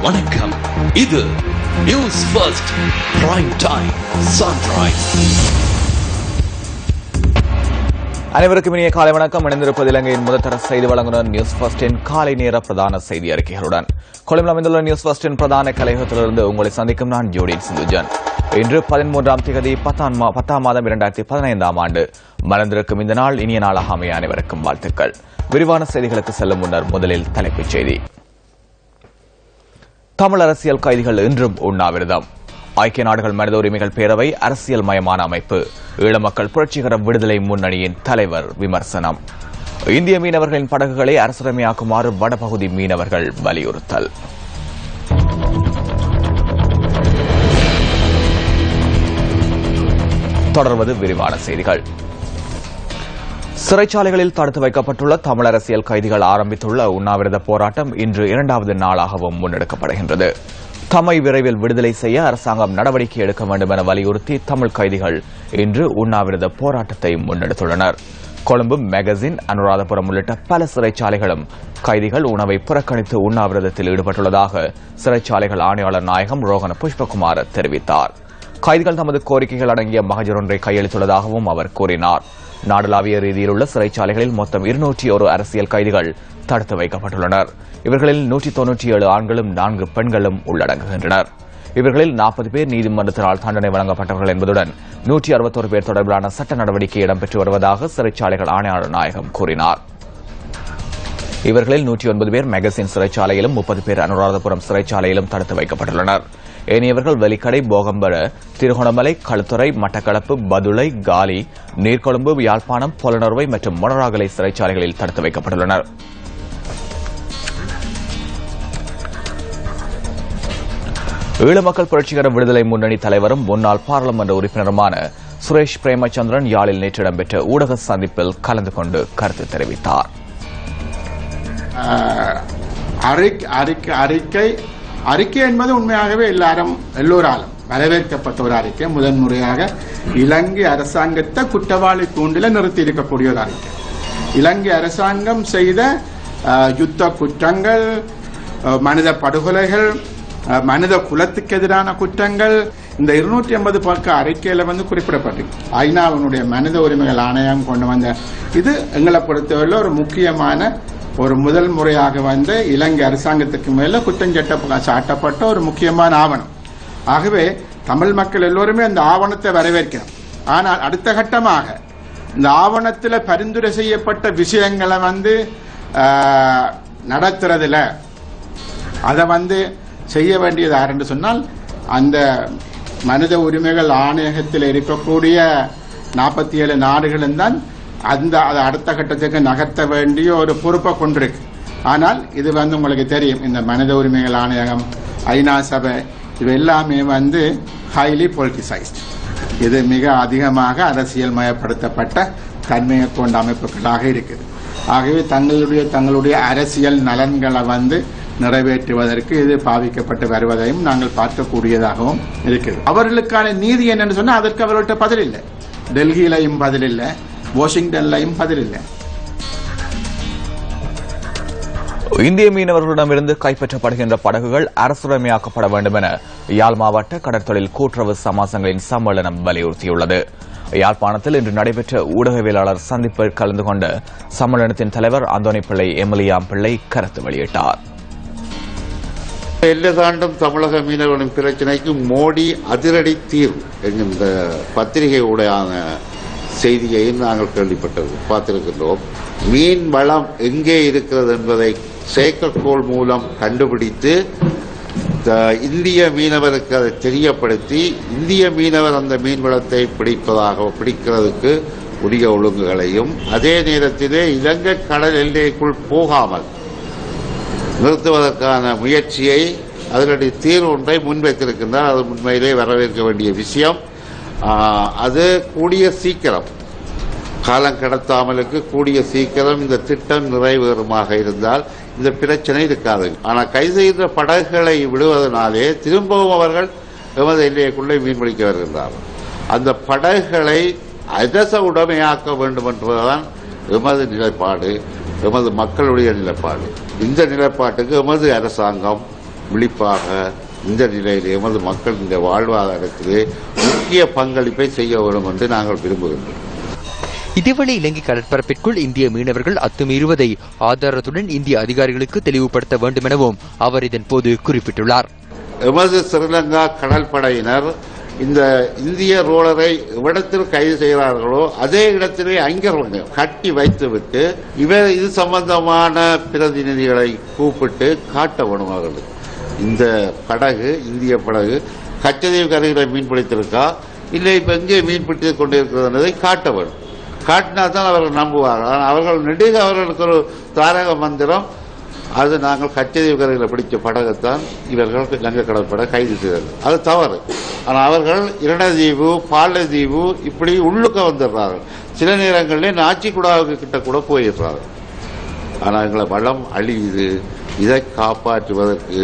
வணக்கம். இது news first prime time sunrise. அனைவருக்கும் இனிய காலை வணக்கம். இணைந்திருப்பது இலங்கையின் முதற்தர செய்தி வழங்குனர் நியூஸ் ஃபர்ஸ்டின் காலை நேர பிரதான செய்தி அறிக்கைகளுடன் கொழும்பில் அமைந்துள்ள நியூஸ் ஃபர்ஸ்டின் பிரதான கலையகத்திலிருந்து உங்களை சந்திக்கும் நான் ஜோடி சிந்துஜன். இன்று 13ஆம் தேதி 10ஆம் மாதம் 2015ஆம் ஆண்டு மலர்ந்திருக்கும் இந்த நாள் இனிய நாளாக அமைய அனைவருக்கும் வாழ்த்துக்கள். விரிவான செய்திகளுக்கு செல்லும் முன்னர் முதலில் தலைப்புச் செய்தி. தமிழ் அரசியல் கைதிகள் இன்றும் உண்ணாவிரதம். ஐக்கிய நாடுகள் மனித உரிமைகள் பேரவை அரசியல் மயமான அமைப்பு. ஈழ மக்கள் புரட்சிகர விடுதலை முன்னணியின் தலைவர் விமர்சனம். இந்திய மீனவர்களின் படகுகளை அரசுடைமையாக்குமாறு வடபகுதி மீனவர்கள் வலியுறுத்தல். தொடர்வது விரிவான செய்திகள். சிறைச்சாலைகளில் தடுத்து வைக்கப்பட்டுள்ள தமிழ் அரசியல் கைதிகள் ஆரம்பித்துள்ள உண்ணாவிரத போராட்டம் இன்று 2வது நாளாகவும் முன்னெடுக்கப்படுகின்றது. தம்மை விரைவில் விடுதலை செய்ய அரசாங்கம் நடவடிக்கை எடுக்க வேண்டும் என வலியுறுத்தி தமிழ் கைதிகள் இன்று உண்ணாவிரத போராட்டத்தை முன்னெடுத்துள்ளனர். கொழும்பு, மெகசின், அனுராதபுரம் உள்ளிட்ட பல சிறைச்சாலைகளும் கைதிகள் உணவை புறக்கணித்து உண்ணாவிரதத்தில் ஈடுபட்டுள்ளதாக சிறைச்சாலைகள் ஆணையாளர் நாயகம் ரோகன புஷ்பகுமார் தெரிவித்தார். கைதிகள் தமது கோரிக்கைகள் அடங்கிய மகஜர் ஒன்றை கையளித்துள்ளதாகவும் அவர் கூறினார். நாடளாவிய ரீதியில் உள்ள சிறைச்சாலைகளில் மொத்தம் 201 அரசியல் கைதிகள் தடுத்து வைக்கப்பட்டுள்ளனர். இவர்களில் 197 ஆண்களும் 4 பெண்களும் உள்ளடங்குகின்றனர். இவர்களில் 40 பேர் நீதிமன்றத்தினால் தண்டனை வழங்கப்பட்டவர்கள் என்பதுடன் 161 பேர் தொடர்பிலான சட்ட நடவடிக்கை இடம்பெற்று வருவதாக சிறைச்சாலைகள் ஆணையாளர் நாயகம் கூறினார். இவர்களில் 109 பேர் மெகசின் சிறைச்சாலையிலும் 30 பேர் அனுராதபுரம் சிறைச்சாலையிலும் தடுத்து வைக்கப்பட்டுள்ளனர். ஏனையவர்கள் வெலிக்கடை, போகம்பர, திருகோணமலை, களுத்துறை, மட்டக்களப்பு, பதுளை, காலி, நீர்கொழும்பு, யாழ்ப்பாணம், பொலனறுவை மற்றும் மொனராகலை சிறைச்சாலைகளில் தடுத்து வைக்கப்பட்டுள்ளனர். ஈழ மக்கள் புரட்சிகர விடுதலை முன்னணி தலைவரும் முன்னாள் பாராளுமன்ற உறுப்பினருமான சுரேஷ் பிரேமச்சந்திரன் யாழில் நேற்று இடம்பெற்ற ஊடக சந்திப்பில் கலந்து கொண்டு கருத்து தெரிவித்தார். அறிக்கை என்பது உண்மையாகவே எல்லோராலும் வரவேற்கப்பட்ட ஒரு அறிக்கை. முதன்முறையாக இலங்கை அரசாங்கத்தை குற்றவாளி கூண்டில நிறுத்தி இருக்கக்கூடிய ஒரு அறிக்கை. இலங்கை அரசாங்கம் செய்த யுத்த குற்றங்கள், மனித படுகொலைகள், மனித குலத்துக்கு எதிரான குற்றங்கள் இந்த 280 பக்க அறிக்கையில குறிப்பிடப்பட்டிருக்கு. ஐநாவினுடைய மனித உரிமைகள் ஆணையம் கொண்டு வந்த இது எங்களை பொறுத்தவரையில் ஒரு முக்கியமான ஒரு முதல் முறையாக இலங்கை அரசாங்கத்துக்கு மேல குற்றம் சாட்டப்பட்ட ஒரு முக்கியமான ஆவணம். ஆகவே தமிழ் மக்கள் எல்லோருமே அந்த ஆவணத்தை வரவேற்கிறோம். ஆனால் அடுத்த கட்டமாக இந்த ஆவணத்தில் பரிந்துரை செய்யப்பட்ட விஷயங்களை நடத்துறதுல அதை செய்ய வேண்டியது யார் என்று சொன்னால் அந்த மனித உரிமைகள் ஆணையகத்தில் இருக்கக்கூடிய 47 நாடுகளும் தான் அதை அடுத்த கட்டத்துக்கு நகர்த்த வேண்டிய ஒரு பொறுப்பை கொண்டிருக்கு. ஆனால் இது உங்களுக்கு தெரியும், இந்த மனித உரிமைகள் ஆணையகம், ஐநா சபை, இது எல்லாமே ஹைலி பொலிட்டிசைஸ்ட். இது மிக அதிகமாக அரசியல் மயப்படுத்தப்பட்ட தன்மையை கொண்ட அமைப்புகளாக இருக்குது. ஆகவே தங்களுடைய அரசியல் நலன்களை நிறைவேற்றுவதற்கு இது பாவிக்கப்பட்டு வருவதையும் நாங்கள் பார்க்கக்கூடியதாகவும் இருக்குது. அவர்களுக்கான நீதி என்னன்னு சொன்னா அதற்கு அவர்கள்ட்ட பதில் இல்லை. டெல்லியிலையும் பதில் இல்லை, வாஷிங்டன்லையும் பதில் இல்லை. இந்திய மீனவர்களிடமிருந்து கைப்பற்றப்படுகின்ற படகுகள் அரசுடைமையாக்கப்பட வேண்டும் என யாழ் மாவட்ட கடற்தொழில் கூட்டுறவு சமாசங்களின் சம்மேளனம் வலியுறுத்தியுள்ளது. யாழ்ப்பாணத்தில் இன்று நடைபெற்ற ஊடகவியலாளர் சந்திப்பில் கலந்து கொண்ட சம்மேளனத்தின் தலைவர் அந்தோணி பிள்ளை எம்எல்ஏ பிள்ளை கருத்து வெளியிட்டார். எல்லை தாண்டும் தமிழக மீனவர்களின் பிரச்சினைக்கு மோடி அதிரடி தீர்வு என்கின்ற பத்திரிகை ஊடான செய்தியையும் நாங்கள் பார்த்திருக்கின்றோம். மீன் வளம் எங்கே இருக்கிறது என்பதை செயற்கைக்கோள் மூலம் கண்டுபிடித்து இந்திய மீனவருக்கு அதை தெரியப்படுத்தி இந்திய மீனவர் அந்த மீன் வளத்தை பிடிக்கிறதுக்கு உரிய ஒழுங்குகளையும் அதே நேரத்திலே இலங்கை கடல் எல்லைக்குள் போகாமல் நிறுத்துவதற்கான முயற்சியை அதிரடி தீர்வு ஒன்றை முன்வைத்திருக்கின்றார். அது உண்மையிலே வரவேற்க வேண்டிய விஷயம். அது கூடிய சீக்கிரம், காலம் கடத்தாமலுக்கு கூடிய சீக்கிரம் இந்த திட்டம் நிறைவேறுமாக இருந்தால் இந்த பிரச்சனை இருக்காது. ஆனால் கைது செய்த படகுகளை விடுவதனாலே திரும்பவும் அவர்கள் எமது எல்லைக்குள்ளே மீன்பிடிக்க வருகின்றார்கள். அந்த படகுகளை அரச உடைமையாக்க வேண்டும் என்பதுதான் எமது நிலைப்பாடு, எமது மக்களுடைய நிலைப்பாடு. இந்த நிலைப்பாட்டுக்கு எமது அரசாங்கம் விழிப்பாக இந்த நிலையில் எமது மக்கள் இந்த வாழ்வாதாரத்திலே முக்கிய பங்களிப்பை செய்ய வேண்டும் என்று நாங்கள் விரும்புகின்றோம். இதேவேளை இலங்கை கடற்பரப்பிற்குள் இந்திய மீனவர்கள் அத்துமீறுவதை ஆதாரத்துடன் இந்திய அதிகாரிகளுக்கு தெளிவுபடுத்த வேண்டும் எனவும் அவர் இதன் போது குறிப்பிட்டுள்ளார். எமது ஸ்ரீலங்கா கடற்படையினர் இந்த இந்திய ரோலரை எவ்விடத்தில் கைது செய்கிறார்களோ அதே இடத்திலே அங்கே கட்டி வைத்துவிட்டு இது சம்பந்தமான பிரதிநிதிகளை கூப்பிட்டு காட்ட வேண்டும். அவர்கள் இந்த படகு இந்திய படகு கச்சதீவு கரைகளை மீன்பிடித்திருக்கா இல்லை இப்ப எங்கே மீன்பிடித்துக் கொண்டிருக்கிறது என்பதை காட்ட வேண்டும். காட்டினால்தான் அவர்கள் நம்புவார்கள். அவர்கள் நெடுக அவர்களுக்கு ஒரு தாரக மந்திரம், அது நாங்கள் கச்சதீவு கரைகளை பிடிச்ச படகைத்தான் இவர்கள் இலங்கை கடற்படை கைது செய்தார்கள். அது தவறு. ஆனால் அவர்கள் இரண்டதீவு பாலதீவு இப்படி உள்ளுக்க வந்துடுறார்கள். சில நேரங்களில் நாச்சிக்குடாவுக்கு கிட்ட கூட போயிடுறார்கள். ஆனால் எங்களை வளம் அழியுது. இதை காப்பாற்றுவதற்கு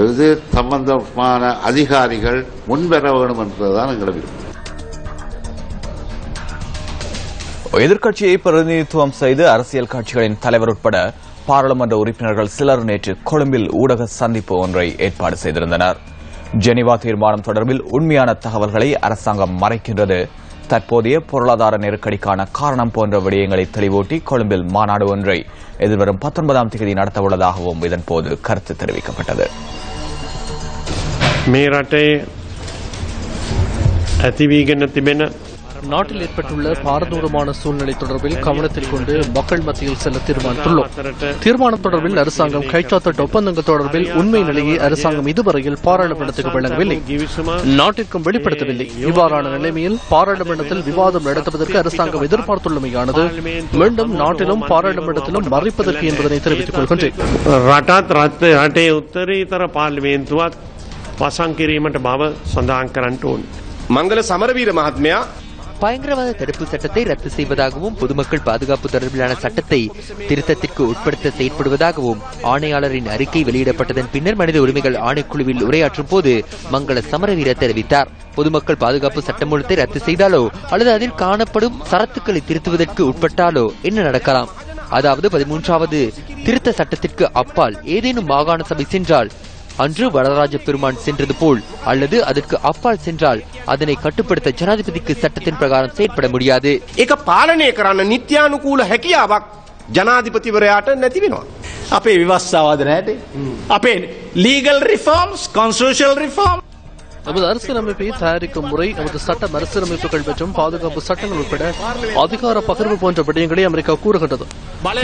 இது சம்பந்தமான அதிகாரிகள் முன்வர வேண்டும் என்பதுதான் எங்களை விருப்பம். எதிர்க்கட்சியை பிரதிநிதித்துவம் செய்து அரசியல் கட்சிகளின் தலைவர் உட்பட பாராளுமன்ற உறுப்பினர்கள் சிலர் நேற்று கொழும்பில் ஊடக சந்திப்பு ஒன்றை ஏற்பாடு செய்திருந்தனர். ஜெனீவா தீர்மானம் தொடர்பில் உண்மையான தகவல்களை அரசாங்கம் மறைக்கின்றது, தற்போதைய பொருளாதார நெருக்கடிக்கான காரணம் போன்ற விடயங்களை தெளிவூட்டி கொழும்பில் மாநாடு ஒன்றை எதிர்வரும் 19ஆம் தேதி நடத்தவுள்ளதாகவும் இதன்போது கருத்து தெரிவிக்கப்பட்டது. நாட்டில் ஏற்பட்டுள்ள பாரதூரமான சூழ்நிலை தொடர்பில் கவனத்தில் கொண்டு மக்கள் மத்தியில் செல்ல தீர்மானித்துள்ளோம். தீர்மானம் தொடர்பில் அரசாங்கம் கைச்சாத்திட்ட ஒப்பந்தங்கள் தொடர்பில் உண்மை நிலையை அரசாங்கம் இதுவரையில் பாராளுமன்றத்துக்கு வழங்கவில்லை, நாட்டிற்கும் வெளிப்படுத்தவில்லை. இவ்வாறான நிலைமையில் பாராளுமன்றத்தில் விவாதம் நடத்துவதற்கு அரசாங்கம் எதிர்பார்த்துள்ளமையானது மீண்டும் நாட்டிலும் பாராளுமன்றத்திலும் மறைப்பதற்கு என்பதனை தெரிவித்துக் கொள்கின்றேன். மங்கள சமரவீர மகாத்மியா பயங்கரவாத தடுப்பு சட்டத்தை ரத்து செய்வதாகவும் பொதுமக்கள் பாதுகாப்பு தொடர்பிலான சட்டத்தை திருத்தத்திற்கு உட்படுத்த செயற்படுவதாகவும் ஆணையாளரின் அறிக்கை வெளியிடப்பட்டதன் பின்னர் மனித உரிமைகள் ஆணைக்குழுவில் உரையாற்றும் போது மங்கள சமரவீர தெரிவித்தார். பொதுமக்கள் பாதுகாப்பு சட்டமூலத்தை ரத்து செய்தாலோ அல்லது அதில் காணப்படும் சரத்துக்களை திருத்துவதற்கு உட்பட்டாலோ என்ன நடக்கலாம்? அதாவது 13வது திருத்த சட்டத்திற்கு அப்பால் ஏதேனும் மாகாண சபை சென்றால் அன்று வரதராஜ பெருமான் சென்றது போல் அல்லது அதற்கு அப்பால் சென்றால் அதனை கட்டுப்படுத்த ஜனாதிபதிக்கு சட்டத்தின் பிரகாரம் செயற்பட முடியாது. ඒක පාලනය කරන්න නිත්‍යානුකූල හැකියාවක් ජනාධිපතිවරයාට නැති වෙනවා. අපේ විවස්සාවාද නැහැටි. අපේ ලීගල් රිෆෝම්ස්, කොන්ස්ටිටියුෂනල් රිෆෝම් நமது அரசியலமைப்பை தயாரிக்கும் முறை, நமது சட்ட மறுசீரமைப்புகள் மற்றும் பாதுகாப்பு சட்டங்கள் உட்பட அதிகார பகிர்வு போன்ற விடயங்களை அமெரிக்கா கூறுகின்றது.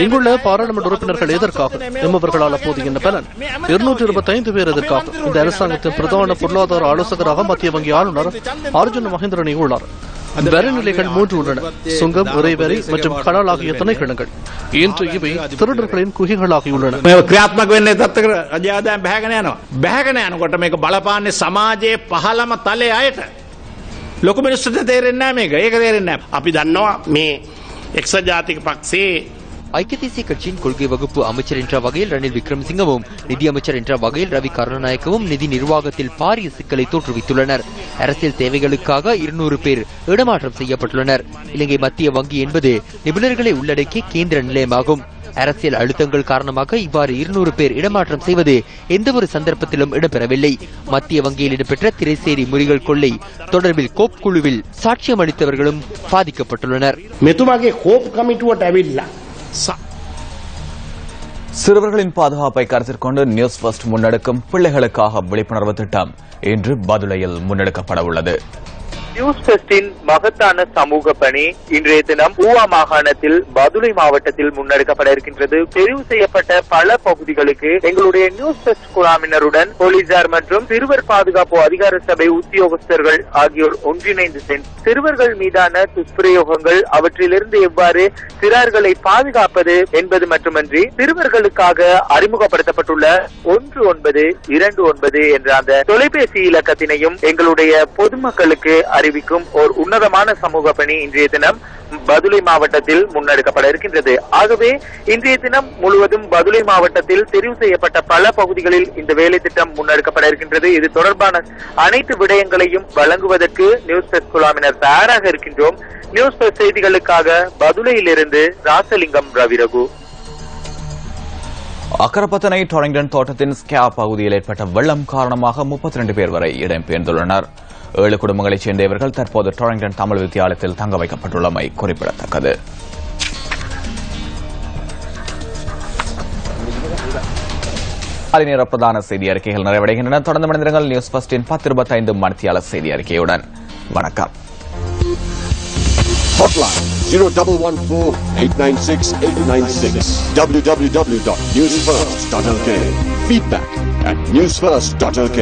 இங்குள்ள பாராளுமன்ற உறுப்பினர்கள் எதற்காக? எம்மவர்களால் அப்போது என்ன பலன்? 225 பேர் எதற்காக? இந்த அரசாங்கத்தின் பிரதான பொருளாதார ஆலோசகராக மத்திய வங்கி ஆளுநர் அர்ஜுன் மகேந்திரனை உள்ளார். வரிநிலைகள் 3 உள்ளன: சுங்கம், உறைவரி மற்றும் கலால் ஆகிய திணைக்களங்கள். இன்று இவை திருடர்களின் குகைகளாகியுள்ளன. ක්‍රියාත්මක වෙන්නේ තත්ත්වක රජාදායම් බැහැගෙන යනවා. බැහැගෙන යනකොට මේක බලපාන්නේ සමාජයේ පහළම තලයේ අයට. ලොකු මිනිස්සුන්ට තේරෙන්නේ නැහැ මේක. ඒක තේරෙන්නේ නැහැ. අපි දන්නවා මේ එක්සත් ජාතික පක්ෂයේ ஐக்கிய தேசிய கட்சியின் கொள்கை வகுப்பு அமைச்சர் என்ற வகையில் ரணில் விக்ரமசிங்கவும் நிதியமைச்சர் என்ற வகையில் ரவி கருணாநாயக்கவும் நிதி நிர்வாகத்தில் பாரிய சிக்கலை தோற்றுவித்துள்ளனர். அரசியல் தேவைகளுக்காக 200 பேர் இடமாற்றம் செய்யப்பட்டுள்ளனர். இலங்கை மத்திய வங்கி என்பது நிபுணர்களை உள்ளடக்கிய கேந்திர நிலையமாகும். அரசியல் அழுத்தங்கள் காரணமாக இவ்வாறு 200 பேர் இடமாற்றம் செய்வது எந்தவொரு சந்தர்ப்பத்திலும் இடம்பெறவில்லை. மத்திய வங்கியில் இடம்பெற்ற திரைசேரி முறிகள் கொள்ளை தொடர்பில் கோப் குழுவில் சாட்சியம் அளித்தவர்களும் பாதிக்கப்பட்டுள்ளனர். මෙතුමාගේ කෝප් කමිටුවට ඇවිල්ලා சிறுவர்களின் பாதுகாப்பை கருத்தில் கொண்டு நியூஸ் ஃபர்ஸ்ட் முன்னெடுக்கும் பிள்ளைகளுக்காக விழிப்புணர்வு திட்டம் இன்று பதுளையில் முன்னெடுக்கப்பட உள்ளது. நியூஸ் ஃபர்ஸ்டின் மகத்தான சமூக பணி இன்றைய தினம் ஊவா மாகாணத்தில் பதுளை மாவட்டத்தில் முன்னெடுக்கப்பட இருக்கின்றது. தெரிவு செய்யப்பட்ட பல பகுதிகளுக்கு எங்களுடைய நியூஸ் ஃபர்ஸ்ட் குழாமினருடன் போலீசார் மற்றும் சிறுவர் பாதுகாப்பு அதிகார சபை உத்தியோகஸ்தர்கள் ஆகியோர் ஒன்றிணைந்து சென்று சிறுவர்கள் மீதான துஷ்பிரயோகங்கள், அவற்றிலிருந்து எவ்வாறு சிறார்களை பாதுகாப்பது என்பது மட்டுமன்றி சிறுவர்களுக்காக அறிமுகப்படுத்தப்பட்டுள்ள 1929 என்ற அந்த தொலைபேசி இலக்கத்தினையும் எங்களுடைய பொதுமக்களுக்கு அறிவிக்கும் ஒரு உன்னதமான சமூக பணி இன்றைய தினம் பதுளை மாவட்டத்தில் முன்னெடுக்கப்பட இருக்கின்றது. ஆகவே இன்றைய தினம் முழுவதும் பதுளை மாவட்டத்தில் தெரிவு செய்யப்பட்ட பல பகுதிகளில் இந்த வேலை திட்டம் முன்னெடுக்கப்பட இருக்கின்றது. இது தொடர்பான அனைத்து விடயங்களையும் வழங்குவதற்கு நியூஸ் பெஸ்ட் குழாமினர் தயாராக இருக்கின்றோம். நியூஸ் பெஸ்ட் செய்திகளுக்காக பதுளையிலிருந்து ராசலிங்கம் ரவிரகு. அக்கரப்பத்தனை டொரிங்டன் தோட்டத்தின் ஸ்கே பகுதியில் ஏற்பட்ட வெள்ளம் காரணமாக 32 பேர் வரை இடம்பெயர்ந்துள்ளனர். 7 குடும்பங்களைச் சேர்ந்த இவர்கள் தற்போது டொரிங்டன் தமிழ் வித்தியாலயத்தில் தங்க வைக்கப்பட்டுள்ளமை குறிப்பிடத்தக்கது. நேர பிரதான செய்தி அறிக்கைகள் நிறைவடைகின்றன. தொடர்ந்து மனிதர்கள் நியூஸ் ஃபர்ஸ்டின் 10:25 மணித்தியால செய்தி அறிக்கையுடன். வணக்கம். Hotline 0114-896-896 www.newsfirst.lk. Feedback at newsfirst.lk.